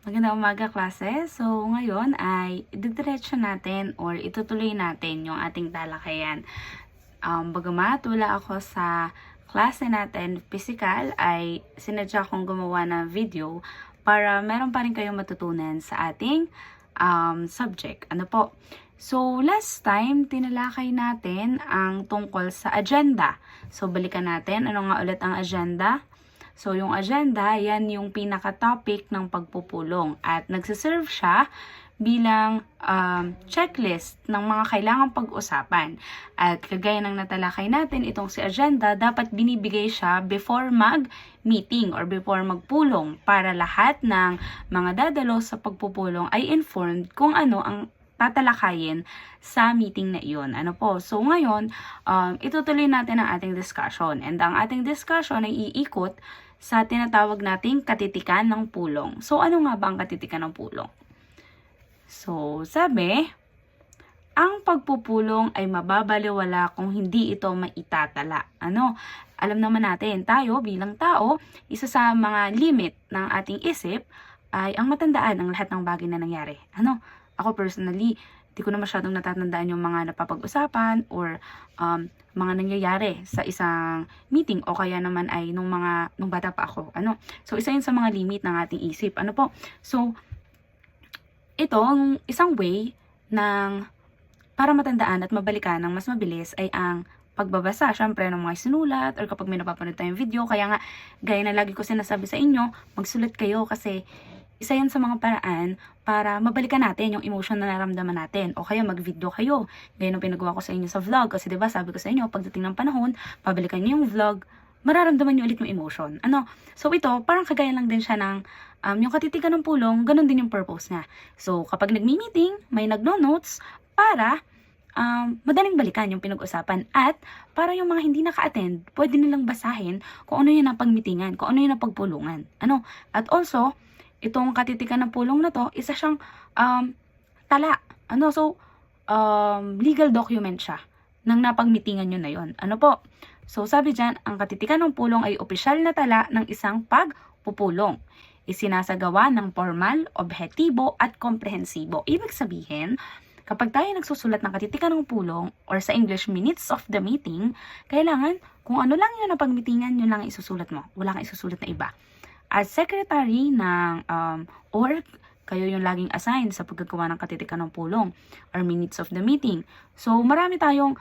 Magandang umaga, klase. So, ngayon ay didiretso natin or itutuloy natin yung ating talakayan. Bagamat wala ako sa klase natin physical, ay sinadya kong gumawa ng video para meron pa rin kayong matutunan sa ating subject. Ano po? So, last time, tinalakay natin ang tungkol sa agenda. So, balikan natin. Ano nga ulit ang agenda? So, yung agenda, yan yung pinaka-topic ng pagpupulong at nagsiserve siya bilang checklist ng mga kailangang pag-usapan. At kagaya ng natalakay natin, itong si agenda, dapat binibigay siya before mag-meeting or before magpulong para lahat ng mga dadalo sa pagpupulong ay informed kung ano ang tatalakayin sa meeting na iyon. Ano po? So, ngayon, itutuloy natin ang ating discussion. And ang ating discussion ay iikot sa tinatawag nating katitikan ng pulong. So, ano nga ba ang katitikan ng pulong? So, sabi, ang pagpupulong ay mababaliwala kung hindi ito maitatala. Ano? Alam naman natin, tayo bilang tao, isa sa mga limit ng ating isip ay ang matandaan ang lahat ng bagay na nangyari. Ano? Ako personally, di ko na masyadong natatandaan yung mga napapag-usapan or mga nangyayari sa isang meeting o kaya naman ay nung bata pa ako. Ano? So, isa yun sa mga limit ng ating isip. Ano po? So, itong isang way ng para matandaan at mabalikan ng mas mabilis ay ang pagbabasa, syempre, ng mga sinulat or kapag may napapanood tayong video. Kaya nga, gaya na lagi ko sinasabi sa inyo, magsulat kayo kasi isa yan sa mga paraan para mabalikan natin yung emotion na naramdaman natin. O kaya mag-video kayo. Gaya nung pinagawa ko sa inyo sa vlog. Kasi diba sabi ko sa inyo, pagdating ng panahon, pabalikan niyo yung vlog, mararamdaman niyo ulit yung emotion. Ano? So ito, parang kagaya lang din siya ng yung katitikan ng pulong, ganun din yung purpose niya. So kapag nagmi-meeting, may nagno-notes para madaling balikan yung pinag-usapan at para yung mga hindi naka-attend, pwede nilang basahin kung ano yung napag-meetingan, kung ano yung napagpulungan. Ano? At also, itong katitikan ng pulong na to, isa siyang tala. Ano? So, legal document siya ng napag-meetingan nyo na yon. Ano po? So, sabi dyan, ang katitikan ng pulong ay opisyal na tala ng isang pagpupulong. Isinasagawa ng formal, objektibo at komprehensibo. Ibig sabihin, kapag tayo nagsusulat ng katitikan ng pulong or sa English, minutes of the meeting, kailangan kung ano lang yun na pag-meetingan, yun lang isusulat mo. Wala kang isusulat na iba. As secretary ng org, kayo yung laging assigned sa paggagawa ng katitikan ng pulong or minutes of the meeting. So, marami tayong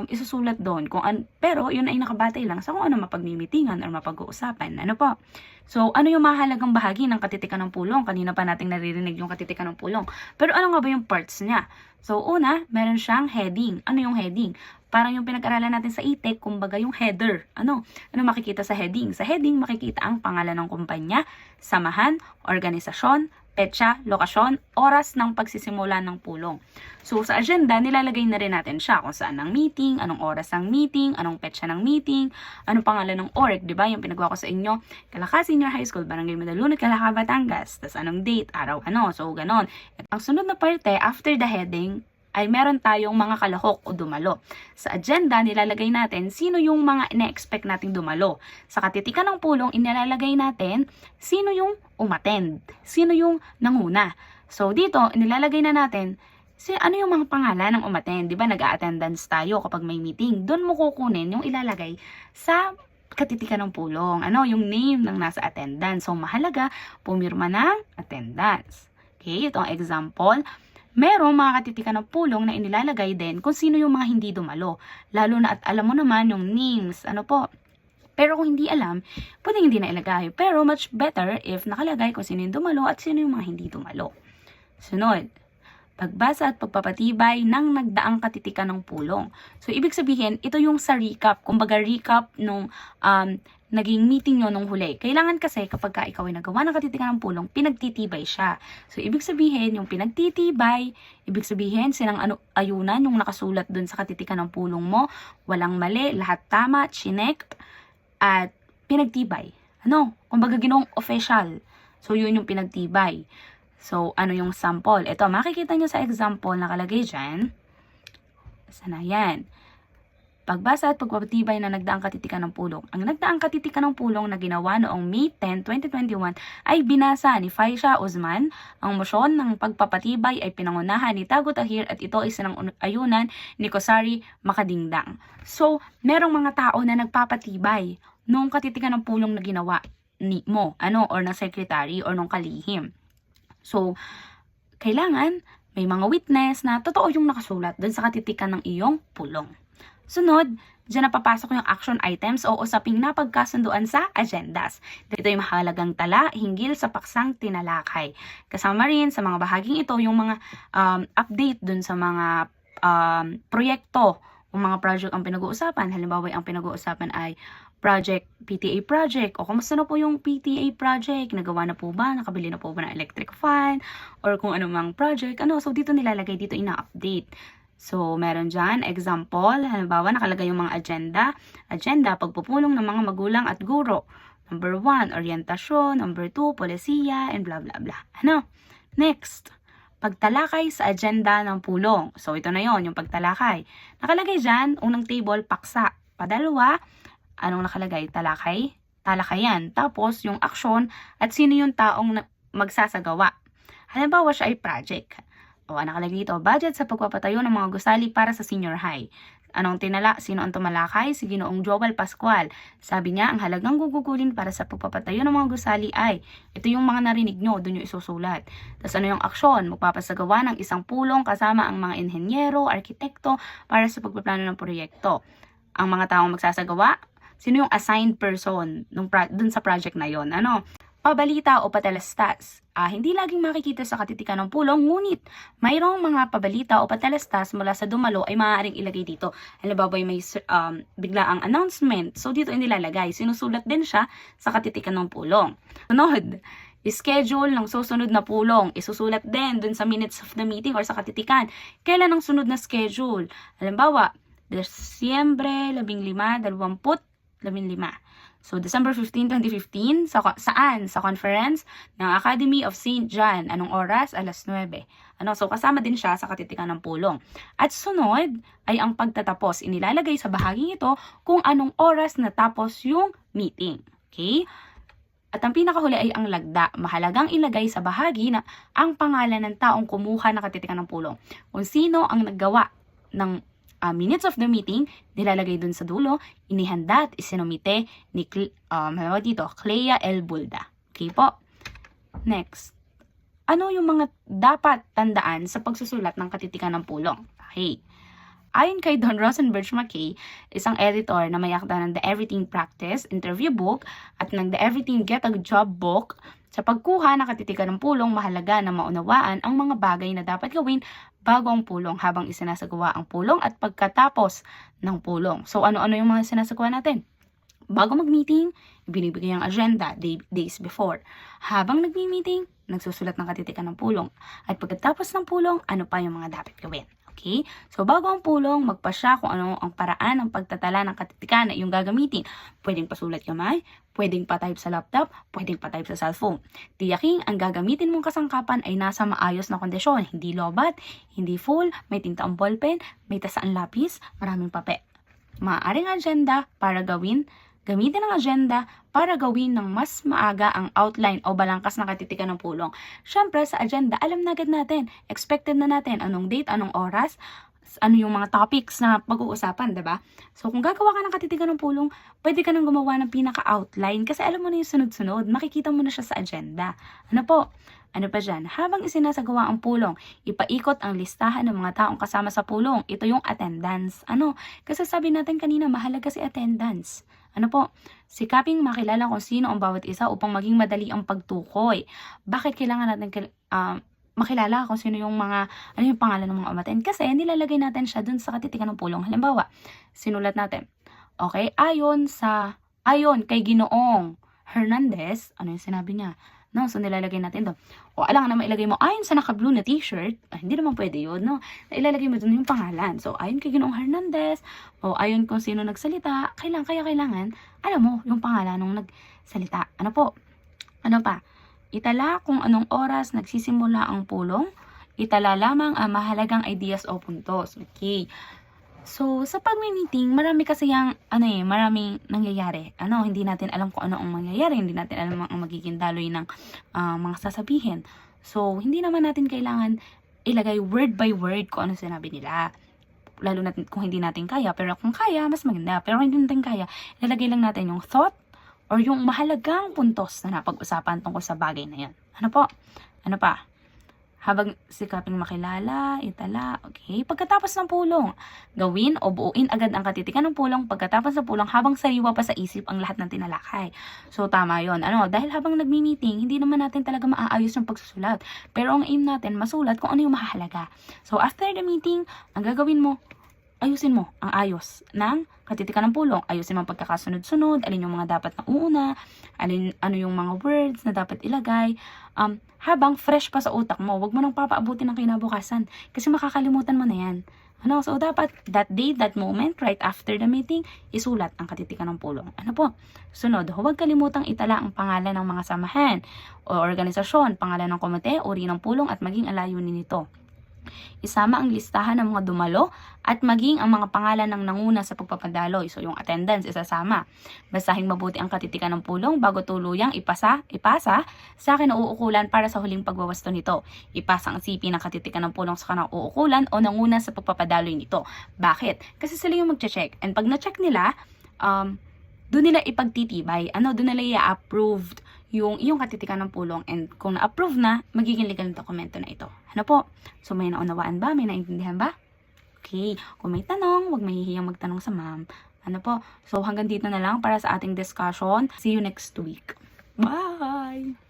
isusulat doon. Pero, yun ay nakabatay lang sa kung ano mapag-meetingan or mapag-uusapan. Ano po? So, ano yung mahalagang bahagi ng katitikan ng pulong? Kanina pa nating naririnig yung katitikan ng pulong. Pero ano nga ba yung parts niya? So, una, meron siyang heading. Ano yung heading? Parang yung pinag-aralan natin sa e-tech, kumbaga yung header. Ano makikita sa heading? Sa heading, makikita ang pangalan ng kumpanya, samahan, organisasyon, petsa, lokasyon, oras ng pagsisimula ng pulong. So, sa agenda, nilalagay na rin natin siya kung saan ang meeting, anong oras ang meeting, anong petsa ng meeting, anong pangalan ng org, di ba? Yung pinagawa ko sa inyo, Calaca Senior High School, Barangay Madalunod, Calaca, Batangas. Tapos anong date, araw, ano. So, ganon. At ang sunod na parte, after the heading, ay meron tayong mga kalahok o dumalo. Sa agenda, nilalagay natin sino yung mga ina-expect nating dumalo. Sa katitikan ng pulong, inilalagay natin sino yung umattend, sino yung nanguna. So dito, nilalagay na natin ano yung mga pangalan ng umattend. Diba nag-a-attendance tayo kapag may meeting. Doon mo kukunin yung ilalagay sa katitikan ng pulong. Ano, yung name ng nasa attendance. So mahalaga, pumirma ng attendance. Okay, ito ang example. Merong mga katitikan ng pulong na inilalagay din kung sino yung mga hindi dumalo. Lalo na at alam mo naman yung names, ano po. Pero kung hindi alam, pwedeng hindi na ilagay. Pero much better if nakalagay kung sino yung dumalo at sino yung mga hindi dumalo. Sunod, pagbasa at pagpapatibay ng nagdaang katitikan ng pulong. So, ibig sabihin, ito yung sa recap. Kumbaga, recap nung naging meeting nyo nung huli. Kailangan kasi kapag ikaw ay nagawa ng katitikan ng pulong, pinagtitibay siya. So, ibig sabihin, yung pinagtitibay, ibig sabihin, silang ayunan yung nakasulat dun sa katitikan ng pulong mo, walang mali, lahat tama, chinek, at pinagtibay. Ano? Kumbaga, ginong official. So, yun yung pinagtibay. So, ano yung sample? Ito, makikita nyo sa example nakalagay dyan. Sana yan. pagbasa at pagpapatibay na nagdaang katitikan ng pulong. Ang nagdaang katitikan ng pulong na ginawa noong May 10, 2021 ay binasa ni Faisha Uzman. Ang mosyon ng pagpapatibay ay pinangunahan ni Tago Tahir at ito ay sinang-ayunan ni Kosari Makadingdang. So, merong mga tao na nagpapatibay nung katitikan ng pulong na ginawa or ng secretary or ng kalihim. So, kailangan may mga witness na totoo yung nakasulat dun sa katitikan ng iyong pulong. Sunod, dyan na papasok yung action items o usaping napagkasunduan sa agendas. Ito yung mahalagang tala hinggil sa paksang tinalakay. Kasama rin sa mga bahaging ito yung mga update dun sa mga proyekto o mga project ang pinag-uusapan. Halimbawa, ang pinag-uusapan ay PTA project, o kumusta na po yung PTA project, nagawa na po ba, nakabili na po ba ng electric fan, or kung anumang project, so dito nilalagay, dito ina-update. So, meron dyan, example, halimbawa, nakalagay yung mga agenda, pagpupulong ng mga magulang at guro. Number 1, orientasyon. Number 2, polisiya, and blah blah blah. Next, pagtalakay sa agenda ng pulong. So, ito na yon yung pagtalakay. Nakalagay dyan, unang table, paksa. Padalawa, anong nakalagay? Talakayan. Tapos, yung aksyon at sino yung taong magsasagawa. Halimbawa, siya ay project. O, nakalagay dito, budget sa pagpapatayo ng mga gusali para sa senior high. Sino ang tumalakay? Si Ginoong Joel Pascual. Sabi niya, ang halagang gugugulin para sa pagpapatayo ng mga gusali ay, ito yung mga narinig nyo, doon yung isusulat. Tapos ano yung aksyon? Magpapasagawa ng isang pulong kasama ang mga inhenyero, arkitekto, para sa pagpaplano ng proyekto. Ang mga taong magsasagawa, sino yung assigned person dun sa project na yon? Pabalita o patalastas. Hindi laging makikita sa katitikan ng pulong, ngunit mayroong mga pabalita o patalastas mula sa dumalo ay maaaring ilagay dito. Halimbawa, may biglaang announcement. So, dito inilalagay. Sinusulat din siya sa katitikan ng pulong. Sunod, schedule ng susunod na pulong. Isusulat din dun sa minutes of the meeting or sa katitikan. Kailan ang sunod na schedule? Halimbawa, Desyembre 15, 2015. So, December 15, 2015, saan? Sa conference ng Academy of St. John. Anong oras? Alas 9. So, kasama din siya sa katitikan ng pulong. At sunod ay ang pagtatapos. Inilalagay sa bahaging ito kung anong oras natapos yung meeting. Okay? At ang pinakahuli ay ang lagda. Mahalagang ilagay sa bahagi na ang pangalan ng taong kumuha ng katitikan ng pulong. Kung sino ang naggawa ng minutes of the meeting, nilalagay dun sa dulo, inihanda at isinumite ni Clea L. Bulda. Okay po? Next. Ano yung mga dapat tandaan sa pagsusulat ng katitikan ng pulong? Okay. Ayon kay Don Rosenberg McKay, isang editor na may akda ng The Everything Practice Interview Book at ng The Everything Get a Job Book, sa pagkuha ng katitikan ng pulong, mahalaga na maunawaan ang mga bagay na dapat gawin bago ang pulong habang isinasagawa ang pulong at pagkatapos ng pulong. So, ano-ano yung mga sinasagawa natin? Bago mag-meeting, binibigay ang agenda days before. Habang nag-meeting, nagsusulat ng katitikan ng pulong. At pagkatapos ng pulong, ano pa yung mga dapat gawin? Okay? So, bago ang pulong, magpasya kung ano ang paraan ng pagtatala ng katitikan na iyong gagamitin. Pwedeng pasulat kamay, pwedeng pa-type sa laptop, pwedeng pa-type sa cellphone. Tiyaking ang gagamitin mong kasangkapan ay nasa maayos na kondisyon. Hindi lobat, hindi full, may tinta ang ballpen, may tasaan lapis, maraming papel. Maaaring agenda para gamitin ang agenda para gawin ng mas maaga ang outline o balangkas na katitikan ng pulong. Siyempre, sa agenda, alam na agad natin, expected na natin anong date, anong oras, ano yung mga topics na pag-uusapan, diba? So, kung gagawa ka ng katitikan ng pulong, pwede ka nang gumawa ng pinaka-outline kasi alam mo na yung sunod-sunod, makikita mo na siya sa agenda. Ano pa dyan? Habang isinasagawa ang pulong, ipaikot ang listahan ng mga taong kasama sa pulong. Ito yung attendance. Kasi sabi natin kanina, mahalaga si attendance. Sikaping makilala kung sino ang bawat isa upang maging madali ang pagtukoy. Bakit kailangan natin makilala kung sino yung yung pangalan ng mga umaten? Kasi nilalagay natin siya dun sa katitikan ng pulong. Halimbawa, sinulat natin. Okay, ayon kay Ginoong Hernandez, ano yung sinabi niya? So nilalagay natin doon. O alang naman ilagay mo, ayon sa naka-blue na t-shirt, hindi naman pwede yun, ilalagay mo doon yung pangalan. So, ayon kay Ginoong Hernandez, o ayon kung sino nagsalita, kailangan, alam mo, yung pangalan ng nagsalita. Ano pa? Itala kung anong oras nagsisimula ang pulong. Itala lamang ang mahalagang ideas o puntos. Okay. So, sa pagmi-meeting, marami kasi maraming nangyayari. Hindi natin alam kung ano ang mangyayari, hindi natin alam ang magiging daloy ng mga sasabihin. So, hindi naman natin kailangan ilagay word by word kung ano sinabi nila. Lalo na kung hindi natin kaya, pero kung kaya, mas maganda. Pero kung hindi natin kaya, ilalagay lang natin yung thought or yung mahalagang puntos na napag-usapan tungkol sa bagay na yan. Ano po? Ano pa? Habang sikaping makilala, itala, okay? Pagkatapos ng pulong, gawin o buuin agad ang katitikan ng pulong pagkatapos ng pulong habang sariwa pa sa isip ang lahat ng tinalakay. So, tama yon. Dahil habang nagmi-meeting, hindi naman natin talaga maaayos yung pagsusulat. Pero ang aim natin, masulat kung ano yung mahalaga. So, after the meeting, ang gagawin mo, ayusin mo ang ayos ng katitikan ng pulong. Ayusin mo ang pagkakasunod-sunod, alin yung mga dapat na uuna, ano yung mga words na dapat ilagay. Habang fresh pa sa utak mo, wag mo nang papaabutin ng kinabukasan kasi makakalimutan mo na yan. So dapat that day, that moment, right after the meeting, isulat ang katitikan ng pulong. Sunod, huwag kalimutang itala ang pangalan ng mga samahan o organisasyon, pangalan ng komite, uri ng pulong at maging ang layunin nito. Isama ang listahan ng mga dumalo at maging ang mga pangalan ng nanguna sa pagpapadaloy. So, yung attendance, isasama. Basahin mabuti ang katitikan ng pulong bago tuluyang ipasa sa kinauukulan para sa huling pagwawasto nito. Ipasa ang sipi ng katitikan ng pulong sa kinauukulan o nanguna sa pagpapadaloy nito. Bakit? Kasi sila yung mag-check. And pag na-check nila, doon nila ipagtitibay. Doon nila i-approved yung iyong katitikan ng pulong, and kung na-approve na, magiging legal na dokumento na ito. So, may naunawaan ba? May naintindihan ba? Okay. Kung may tanong, huwag mahihiyang magtanong sa ma'am. So, hanggang dito na lang para sa ating discussion. See you next week. Bye!